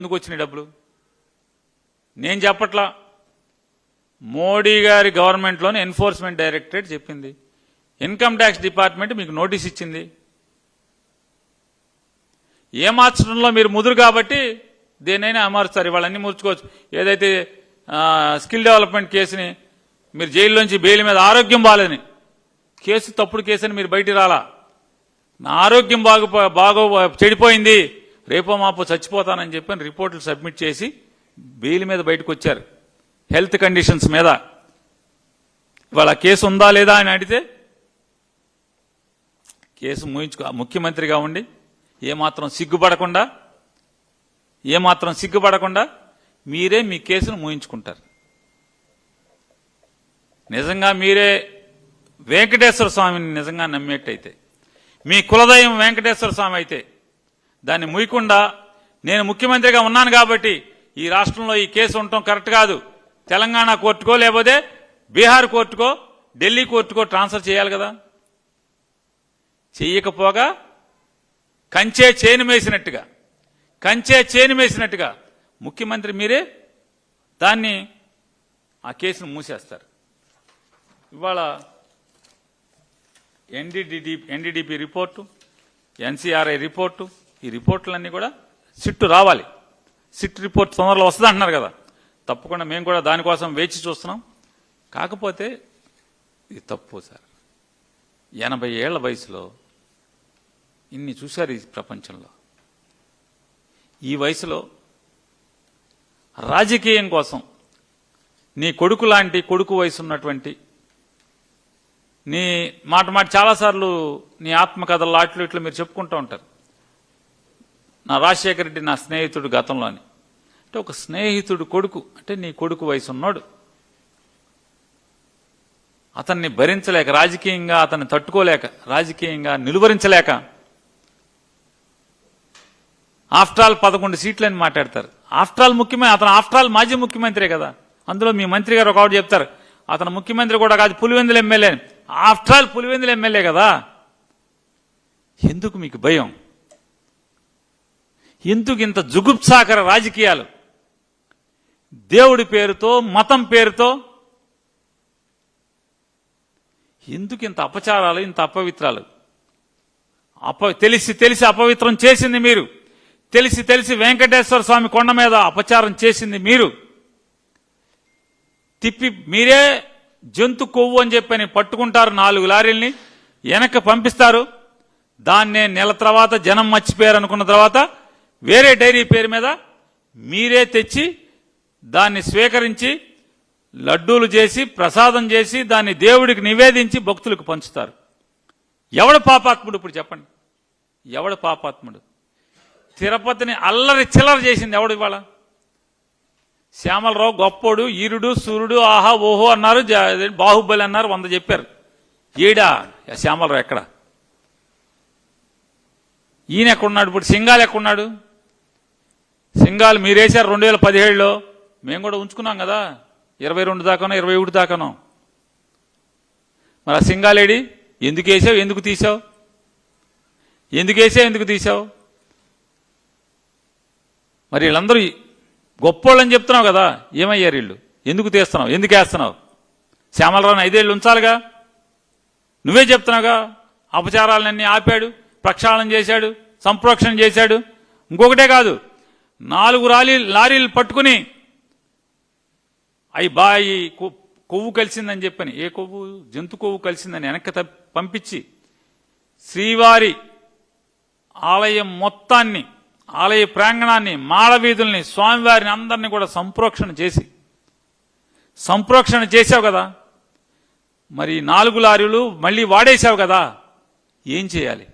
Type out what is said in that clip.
ఎందుకు వచ్చినాయి డబ్బులు? నేను చెప్పట్లా, మోడీ గారి గవర్నమెంట్లోని ఎన్ఫోర్స్మెంట్ డైరెక్టరేట్ చెప్పింది. ఇన్కమ్ ట్యాక్స్ డిపార్ట్మెంట్ మీకు నోటీస్ ఇచ్చింది. ఏ మార్చడంలో మీరు ముదురు కాబట్టి దేనైనా అమరుస్తారు. ఇవాళ అన్ని ముడుచుకోవచ్చు. ఏదైతే స్కిల్ డెవలప్మెంట్ కేసుని మీరు జైల్లోంచి బెయిల్ మీద ఆరోగ్యం బాగాలేదని కేసు, తప్పుడు కేసు అని మీరు బయటికి రాలా. నా ఆరోగ్యం బాగా చెడిపోయింది, రేపో మాపో చచ్చిపోతానని చెప్పని రిపోర్టులు సబ్మిట్ చేసి బెయిల్ మీద బయటకు వచ్చారు. హెల్త్ కండిషన్స్ మీద ఇవాళ కేసు ఉందా లేదా అని అడిగితే కేసు ముఖ్యమంత్రిగా ఉండి ఏమాత్రం సిగ్గుపడకుండా మీరే మీ కేసును మూయించుకుంటారు. నిజంగా మీరే వెంకటేశ్వర స్వామిని నిజంగా నమ్మేట్టయితే, మీ కులదైవం వెంకటేశ్వర స్వామి అయితే దాన్ని మూయకుండా నేను ముఖ్యమంత్రిగా ఉన్నాను కాబట్టి ఈ రాష్ట్రంలో ఈ కేసు ఉండటం కరెక్ట్ కాదు, తెలంగాణ కోర్టుకో లేకపోతే బీహార్ కోర్టుకో ఢిల్లీ కోర్టుకో ట్రాన్స్ఫర్ చేయాలి కదా. చెయ్యకపోగా కంచే చేను మేసినట్టుగా ముఖ్యమంత్రి మీరే దాన్ని ఆ కేసును మూసేస్తారు. ఇవాళ ఎన్డీడీపీ రిపోర్టు, ఎన్సీఆర్ఐ రిపోర్టు, ఈ రిపోర్టులన్నీ కూడా సిట్టు రావాలి. సిట్ రిపోర్ట్ తొందరలో వస్తుంది అంటున్నారు కదా, తప్పకుండా మేము కూడా దానికోసం వేచి చూస్తున్నాం. కాకపోతే ఇది తప్పు సార్. 80 ఏళ్ల వయసులో ఇన్ని చూశారు ఈ ప్రపంచంలో. ఈ వయసులో రాజకీయం కోసం నీ కొడుకు లాంటి కొడుకు వయసు ఉన్నటువంటి నీ మాట చాలాసార్లు నీ ఆత్మకథలు అట్లు ఇట్లు మీరు చెప్పుకుంటూ ఉంటారు. నా రాజశేఖర రెడ్డి నా స్నేహితుడు గతంలో అని. అంటే ఒక స్నేహితుడు కొడుకు అంటే నీ కొడుకు వయసు ఉన్నాడు. అతన్ని భరించలేక, రాజకీయంగా అతన్ని తట్టుకోలేక, రాజకీయంగా నిలువరించలేక ఆఫ్టర్ ఆల్ 11 సీట్లని మాట్లాడతారు. ఆఫ్టర్ ఆల్ అతను మాజీ ముఖ్యమంత్రే కదా. అందులో మీ మంత్రి గారు ఒకటి చెప్తారు, అతను ముఖ్యమంత్రి కూడా కాదు, Pulivendula MLA. After all Pulivendula MLA కదా. ఎందుకు మీకు భయం? ఎందుకు ఇంత జుగుప్సాకర రాజకీయాలు? దేవుడి పేరుతో, మతం పేరుతో ఎందుకు ఇంత అపచారాలు, ఇంత అపవిత్రాలు? తెలిసి అపవిత్రం చేసింది మీరు. తెలిసి వెంకటేశ్వర స్వామి కొండ మీద అపచారం చేసింది మీరు. మీరే జంతు కొవ్వు అని చెప్పని పట్టుకుంటారు, 4 లారీల్ని వెనక్కి పంపిస్తారు. దాన్నే నెల తర్వాత జనం మర్చిపోయారు అనుకున్న తర్వాత వేరే డైరీ పేరు మీద మీరే తెచ్చి దాన్ని స్వీకరించి లడ్డూలు చేసి ప్రసాదం చేసి దాన్ని దేవుడికి నివేదించి భక్తులకు పంచుతారు. ఎవడు పాపాత్ముడు? ఇప్పుడు చెప్పండి, ఎవడు పాపాత్ముడు? తిరుపతిని అల్లరి చిల్లర చేసింది ఎవడు? ఇవాళ శ్యామలరావు గొప్పోడు, ఈరుడు, సూర్యుడు, ఆహా ఓహో అన్నారు, బాహుబలి అన్నారు, 100 చెప్పారు. ఈడా శ్యామలరావు ఎక్కడ? ఈయన ఎక్కడున్నాడు? ఇప్పుడు సింగాలు ఎక్కడున్నాడు? సింగాలు మీరేశారు 2017లో, మేము కూడా ఉంచుకున్నాం కదా, 22 దాకానో 21 దాకానో. మరి ఆ సింగాలేడి? ఎందుకు వేసావు, ఎందుకు తీసావు? మరి వీళ్ళందరూ గొప్పోళ్ళని చెప్తున్నావు కదా, ఏమయ్యారు వీళ్ళు? ఎందుకు తీస్తున్నావు, ఎందుకు వేస్తున్నావు? శ్యామలరావుని 5 ఏళ్ళు ఉంచాలిగా. నువ్వే చెప్తున్నావుగా, అపచారాలన్నీ ఆపాడు, ప్రక్షాళన చేశాడు, సంప్రోక్షణ చేశాడు. ఇంకొకటే కాదు, 4 లారీలు పట్టుకుని అవి బాయి కొవ్వు కలిసిందని చెప్పని, ఏ కొవ్వు? జంతు కొవ్వు కలిసిందని వెనక్కి పంపించి శ్రీవారి ఆలయం మొత్తాన్ని, ఆలయ ప్రాంగణాన్ని, మాడవీధుల్ని, స్వామివారిని అందరినీ కూడా సంప్రోక్షణ చేశావు కదా. మరి 4 లారీలు మళ్ళీ వాడేశావు కదా, ఏం చేయాలి?